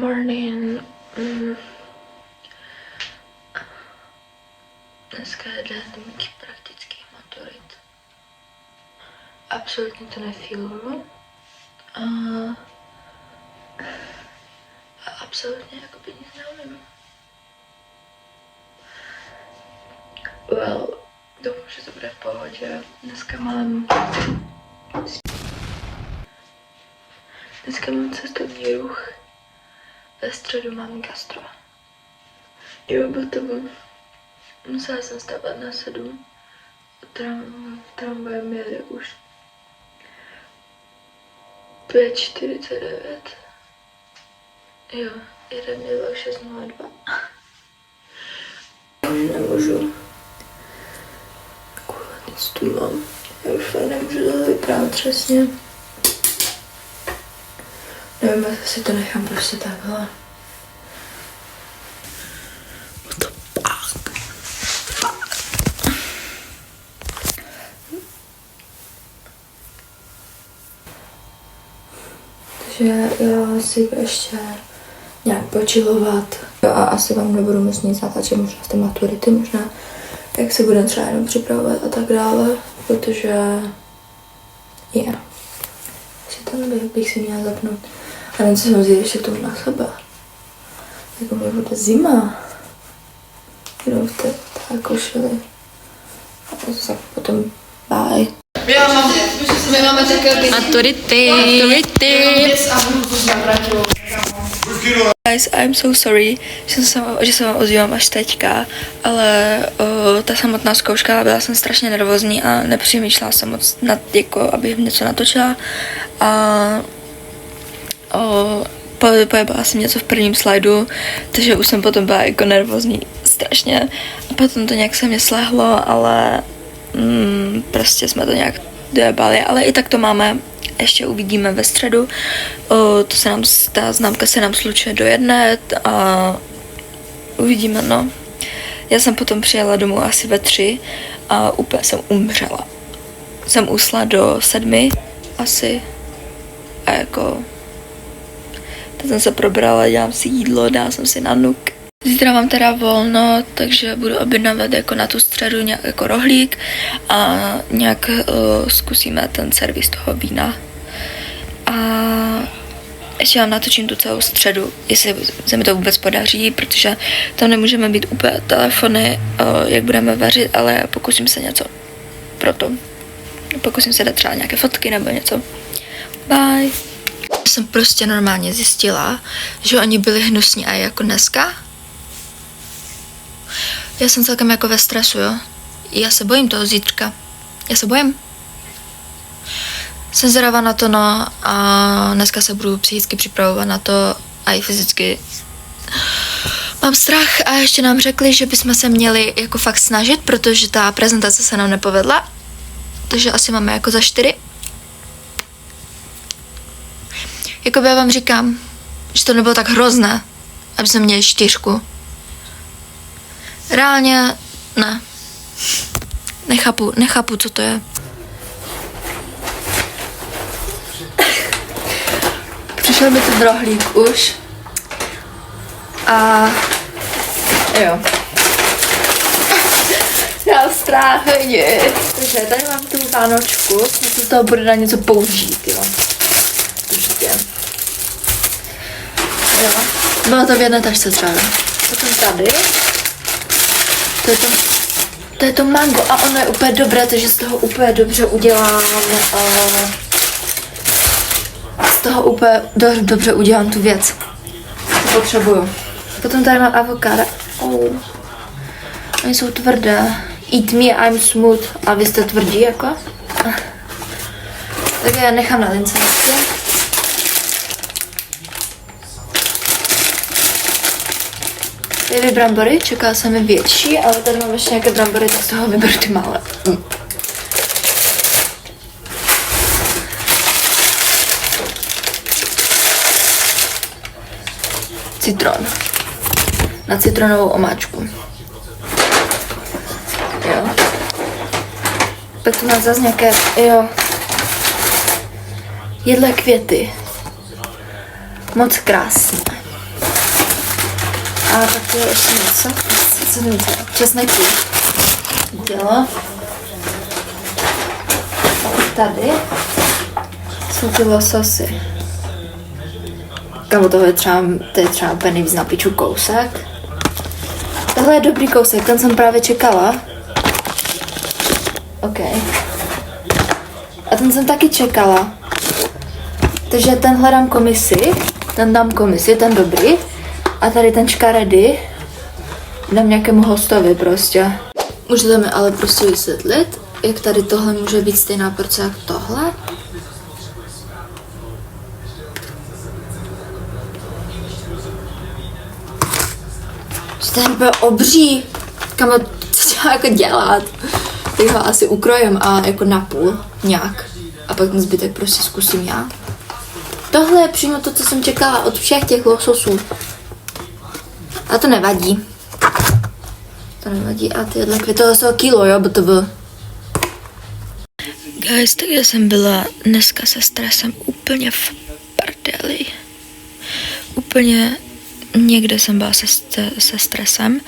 morning. Dneska je den mých praktických maturit. Absolutně to nefeeluju. A absolutně jakoby nic neumím. Well, doufám, že to bude v pohodě. Dneska mám cestovní ruch. Ve středu mám gastro. Jo, musela jsem stávat na 7. Tramvajem jede už 5:49. Jo, jede mě 6:02. Nemůžu. Kurva, nic tu mám. Já už nemůžu to vyprávět přesně. Nevím, jestli si to nechám prostě takhle. What the fuck? Takže já si ještě nějak počilovat. A asi vám nebudu moc nic natáčet, možná z té maturity, možná jak se budeme třeba jenom připravovat a tak dále, protože si tam bych si měla zapnout. A něco jsem vzít ještě k tomu na sebe. Jako mě bude zima. Jenom v té košili. A to potom bye. My máme také maturity. Guys, I'm so sorry, že se vám ozývám až teďka, ale ta samotná zkouška, byla jsem strašně nervózní a nepřemýšlela jsem moc nad, jako, abych něco natočila a pojebala jsem něco v prvním slajdu, takže už jsem potom byla jako nervózní strašně a potom to nějak se mě slehlo, ale prostě jsme to nějak dojebali, ale i tak to máme. Ještě uvidíme ve středu. Ta známka se nám slučuje do 1 a uvidíme, no. Já jsem potom přijela domů asi ve 3 a úplně jsem umřela. Jsem usla do 7 asi a jako teď jsem se probrala, dělám si jídlo, dala jsem si na nuk. Zítra mám teda volno, takže budu objednávat jako na tu středu nějak jako rohlík a nějak zkusíme ten servis toho vína. A ještě vám natočím tu celou středu, jestli se mi to vůbec podaří, protože tam nemůžeme být úplně telefony, jak budeme vařit, ale pokusím se něco proto. Pokusím se dát třeba nějaké fotky nebo něco. Bye! Jsem prostě normálně zjistila, že oni byli hnusní a jako dneska. Já jsem celkem jako ve stresu, jo. Já se bojím toho zítřka. Já se bojím. Jsem zvědavá na to, no, a dneska se budu psychicky připravovat na to a i fyzicky. Mám strach a ještě nám řekli, že bychom se měli jako fakt snažit, protože ta prezentace se nám nepovedla. Takže asi máme jako za 4. Jakoby já vám říkám, že to nebylo tak hrozné, aby jsme měli 4. Reálně ne. Nechápu, co to je. Přišel mi ten rohlík už. A jo. Já strach hodně. Takže tady mám tu vánočku. Něco z toho bude na něco použít, jo. Určitě. Jo. Bylo to v jedné tašce třeba. Potom tady. To je to mango a ono je úplně dobré, takže z toho úplně dobře udělám dobře udělám tu věc. To potřebuju. Potom tady mám avokáda. Oni jsou tvrdé. Eat me, I'm smooth. A vy jste tvrdí jako? Tak já nechám na lince. Tady brambory, čekala jsem je větší, ale tady mám ještě nějaké brambory, tak z toho vyberu ty malé. Citron. Na citronovou omáčku. Jo. Tak tu mám zase nějaké, jedlé květy. Moc krásné. A tak je ještě něco, co nevím, česneky. Dělo. A tady jsou ty lososy. Kamo, to je třeba úplně nejvíc na piču kousek. Tohle je dobrý kousek, ten jsem právě čekala. OK. A ten jsem taky čekala. Takže tenhle dám komisi, ten dobrý. A tady ten škaredý dám nějakému hostovi prostě. Můžete mi ale prostě vysvětlit, jak tady tohle může být stejná porce jak tohle? To je úplně obří. Kamo, co jako dělat? Tak ho asi ukrojem a jako napůl nějak. A pak ten zbytek prostě zkusím já. Tohle je přímo to, co jsem čekala od všech těch lososů. A to nevadí. To nevadí. A tyhle květové jsou kilo, jo, to bylo. Guys, takže jsem byla dneska se stresem úplně v prdeli. Úplně někde jsem byla se stresem.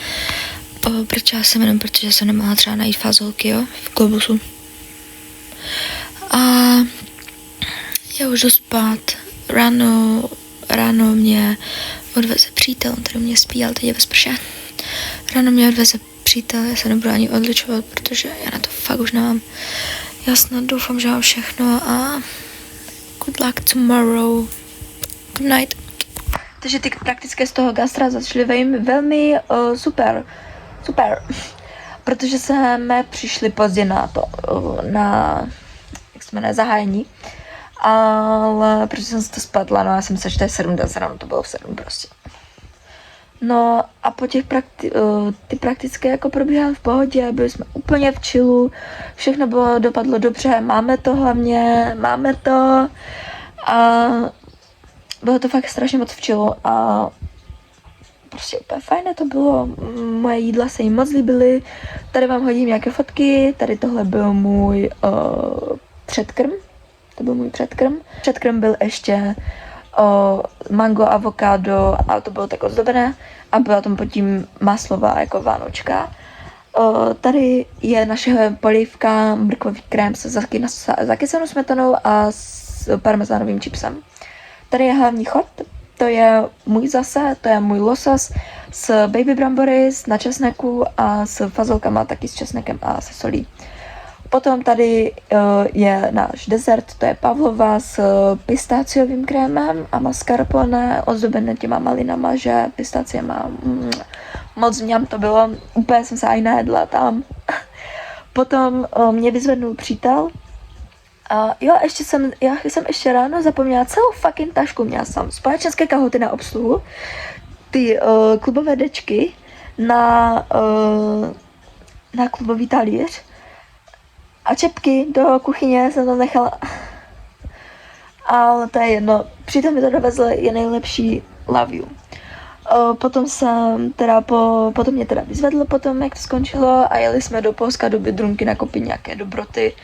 Protože jsem nemohla třeba najít fazolky, jo, v Globusu. A já už jdu spát. Ráno mě odveze přítel, on tady mě spí, ale teď je ve sprše. Ráno mě odveze přítel, já se nebudu ani odličovat, protože já na to fakt už nemám. Já snad doufám, že mám všechno a good luck tomorrow. Good night. Takže ty praktické z toho gastra začaly velmi super. Protože jsme přišli pozdě na to, jak se jmenuje, zahájení. Ale protože jsem si to spadla, no já jsem se, že to je 7 dnes ráno, to bylo v 7 prostě. No a po těch ty praktické jako probíhaly v pohodě, byli jsme úplně v chillu, všechno dopadlo dobře, máme to a bylo to fakt strašně moc v chillu a prostě úplně fajné to bylo, moje jídla se jim moc líbily, tady vám hodím nějaké fotky, tady tohle byl můj předkrm. To byl můj předkrm. Předkrm byl ještě mango, avokádo a to bylo tak ozdobené a byla tam pod tím maslová jako vánočka. Tady je naše polívka, mrkvový krém se zakysanou smetanou a s parmezánovým chipsem. Tady je hlavní chod, to je můj losos s baby brambory, na česneku a s fazolkama, taky s česnekem a se solí. Potom tady je náš dezert, to je pavlova s pistáciovým krémem a mascarpone ozdobené těma malinama, že pistácie má moc mňam to bylo, úplně jsem se aj najedla tam. Potom mě vyzvednul přítel. Já jsem ještě ráno zapomněla celou fucking tašku, měla jsem společenské kahoty na obsluhu, ty klubové dečky na klubový talíř, a čepky do kuchyně jsem tam nechala. Ale to je jedno. Přitom mi to dovezl, je nejlepší, love you. Potom mě teda vyzvedl potom, jak to skončilo a jeli jsme do Polska do Biedronky nakoupit nějaké dobroty.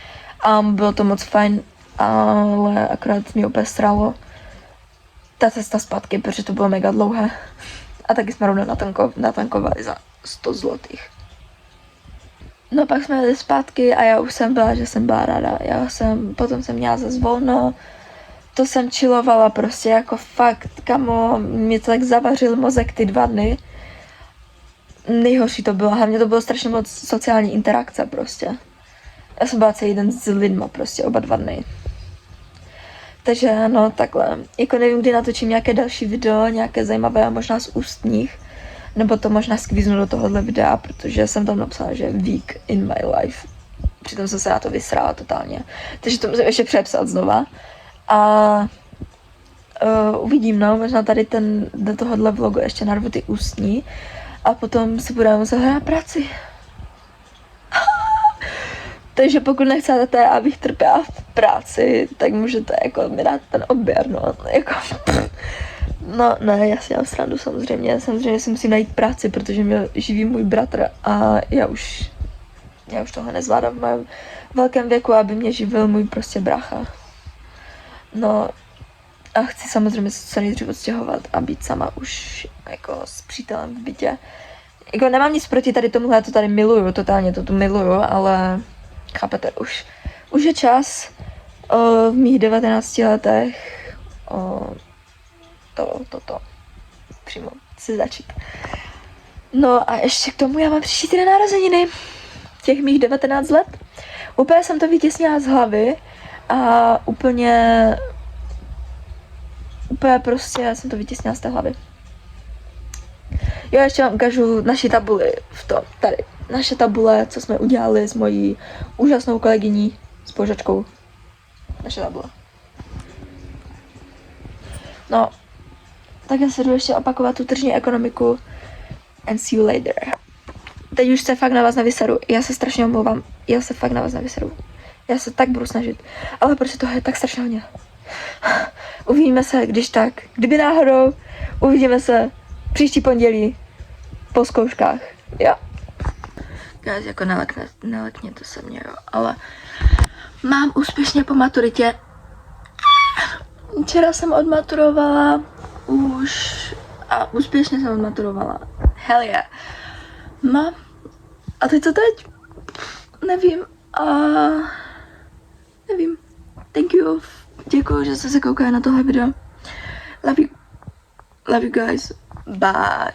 A bylo to moc fajn, ale akorát mě úplně sralo ta cesta zpátky, protože to bylo mega dlouhé. A taky jsme rovnou natankovali za 100 zlotých. No pak jsme jeli zpátky a já už jsem byla ráda. Potom jsem měla zase volno, to jsem chillovala prostě jako fakt, kamo, mě to tak zavařil mozek ty 2 dny. Nejhorší to bylo, hlavně to bylo strašně moc sociální interakce prostě. Já jsem byla celý den s lidma prostě, oba 2 dny. Takže no takhle, jako nevím, kdy natočím nějaké další video, nějaké zajímavé, možná z ústních. Nebo to možná skvíznu do tohohle videa, protože jsem tam napsala, že week in my life. Přitom jsem se na to vysrála totálně. Takže to musím ještě přepsat znova. A uvidím, no, možná tady do tohohle vlogu ještě narvu ty ústní. A potom si budeme muset hrát práci. Takže pokud nechcete, abych trpěla v práci, tak můžete jako mi dát ten odběr, no, jako... No, ne, já si dělám srandu samozřejmě si musím najít práci, protože mě živí můj bratr a já už tohle nezvládám v mém velkém věku, aby mě živil můj prostě brácha. No A chci samozřejmě se co nejdřív odstěhovat a být sama už jako s přítelem v bytě. Jako nemám nic proti tady tomuhle, já to tady miluju, totálně to tu miluju, ale chápete, už je čas v mých 19 letech to přímo si začít. No a ještě k tomu já mám příští týden narozeniny, těch mých 19 let. Úplně jsem to vytěsnila z hlavy a úplně prostě jsem to vytěsnila z té hlavy. Jo, ještě vám ukážu naši tabuli v tom, tady. Naše tabule, co jsme udělali s mojí úžasnou kolegyní, s Božačkou. Naše tabule. No, tak já se jdu ještě opakovat tu tržní ekonomiku and see you later. Teď už se fakt na vás nevyseru. Já se strašně omlouvám. Já se fakt na vás nevyseru. Já se tak budu snažit. Ale prostě toho je tak strašně hodně. Uvidíme se, když tak. Kdyby náhodou, uvidíme se příští pondělí po zkouškách. Jo. Guys, jako nelekně to se mě, jo. Ale mám úspěšně po maturitě. Včera jsem odmaturovala už a úspěšně jsem odmaturovala. Hell yeah. No, a teď co teď? Nevím. Nevím. Thank you. Děkuji, že jste se koukali na tohle video. Love you guys. Bye.